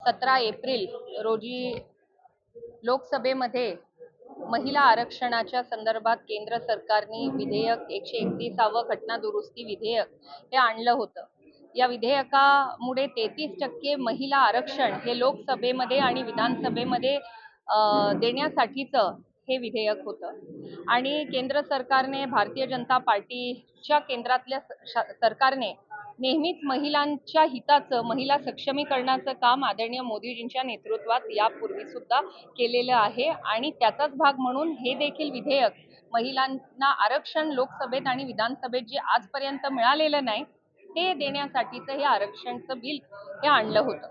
17 April रोजी लोकसभेमध्ये महिला आरक्षणाच्या संदर्भात केंद्र सरकारने विधेयक 131 घटना दुरुस्ती विधेयक हे आणलं होतं। या विधेयकामुळे 33% महिला आरक्षण हे लोकसभेमध्ये आणि विधानसभेमध्ये देण्यासाठीचं हे विधेयक होतं। आणि केंद्र सरकारने, भारतीय जनता पार्टीच्या केंद्रातल्या सरकारने नेहमीच महिलांच्या हिताचं, महिला सक्षमीकरणाचं काम आदरणीय मोदीजींच्या नेतृत्वात यापूर्वी सुद्धा केलेलं आहे। आणि त्याचाच भाग म्हणून हे देखील विधेयक महिलांना आरक्षण लोकसभेत आणि विधानसभेत जे आजपर्यंत मिळालेलं नाही ते देण्यासाठीचं हे आरक्षणचं बिल हे आणलं होतं।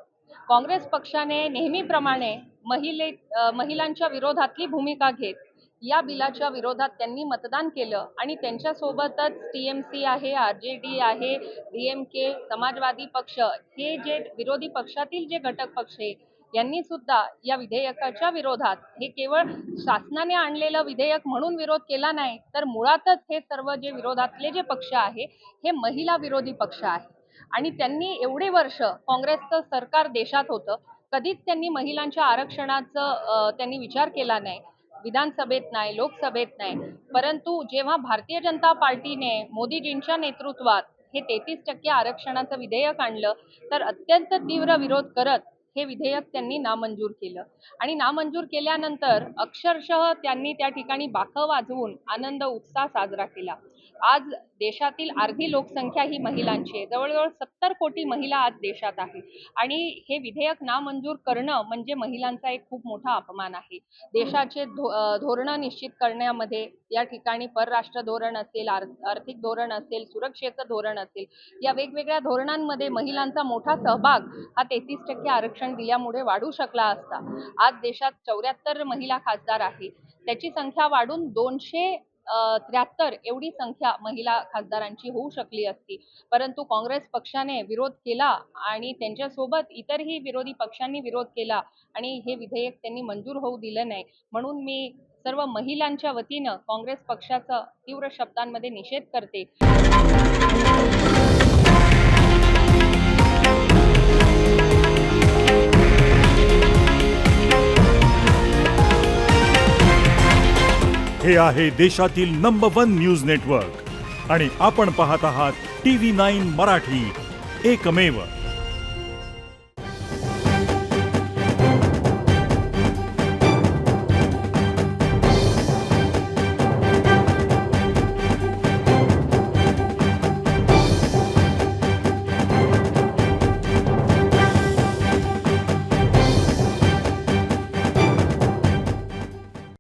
काँग्रेस पक्षाने नेहमीप्रमाणे महिलांच्या विरोधातली भूमिका घेत या बिलाच्या विरोधात त्यांनी मतदान केलं आणि त्यांच्यासोबतच TMC आहे, RJD आहे, DMK, समाजवादी पक्ष हे जे विरोधी पक्षातील जे घटक पक्ष आहे यांनी सुद्धा या विधेयकाच्या विरोधात हे केवळ शासनाने आणलेलं विधेयक म्हणून विरोध केला नाही, तर मुळातच हे सर्व जे विरोधातले जे पक्ष आहे हे महिला विरोधी पक्ष आहे। आणि त्यांनी एवढे वर्ष काँग्रेसचं सरकार देशात होतं, कधीच त्यांनी महिलांच्या आरक्षणाचं त्यांनी विचार केला नाही, विधानसभेत नाही, लोकसभेत नाही। परंतु जेव्हा भारतीय जनता पार्टीने मोदीजींच्या नेतृत्वात हे 33% आरक्षणाचं विधेयक आणलं तर अत्यंत तीव्र विरोध करत हे विधेयक त्यांनी नामंजूर केलं। आणि नामंजूर केल्यानंतर अक्षरशः त्यांनी त्या ठिकाणी बाकं वाजवून आनंद उत्साह साजरा केला। आज देशातील अर्धी लोकसंख्या ही महिलांची आहे, जवळजवळ 70 कोटी महिला आज देशात आहे। आणि हे विधेयक नामंजूर करणं म्हणजे महिलांचा एक खूप मोठा अपमान आहे। देशाचे धोरणं निश्चित करण्यामध्ये या ठिकाणी परराष्ट्र धोरण असेल, आर्थिक धोरण असेल, सुरक्षेचं धोरण असेल, या वेगवेगळ्या धोरणांमध्ये महिलांचा मोठा सहभाग हा 33% आरक्षण दिल्यामुळे वाढू शकला असता। आज देशात 74 महिला खासदार आहे, त्याची संख्या वाढून 273 एवढी संख्या महिला खासदारांची होऊ शकली असती। परंतु काँग्रेस पक्षाने विरोध केला आणि त्यांच्यासोबत इतरही विरोधी पक्षांनी विरोध केला आणि हे विधेयक त्यांनी मंजूर होऊ दिलं नाही। म्हणून मी सर्व महिलांच्या वतीनं काँग्रेस पक्षाचा तीव्र शब्दांमध्ये निषेध करते। हे आहे देशातील नंबर 1 न्यूज नेटवर्क आणि आपण पाहत आहात TV9 मराठी, एकमेव।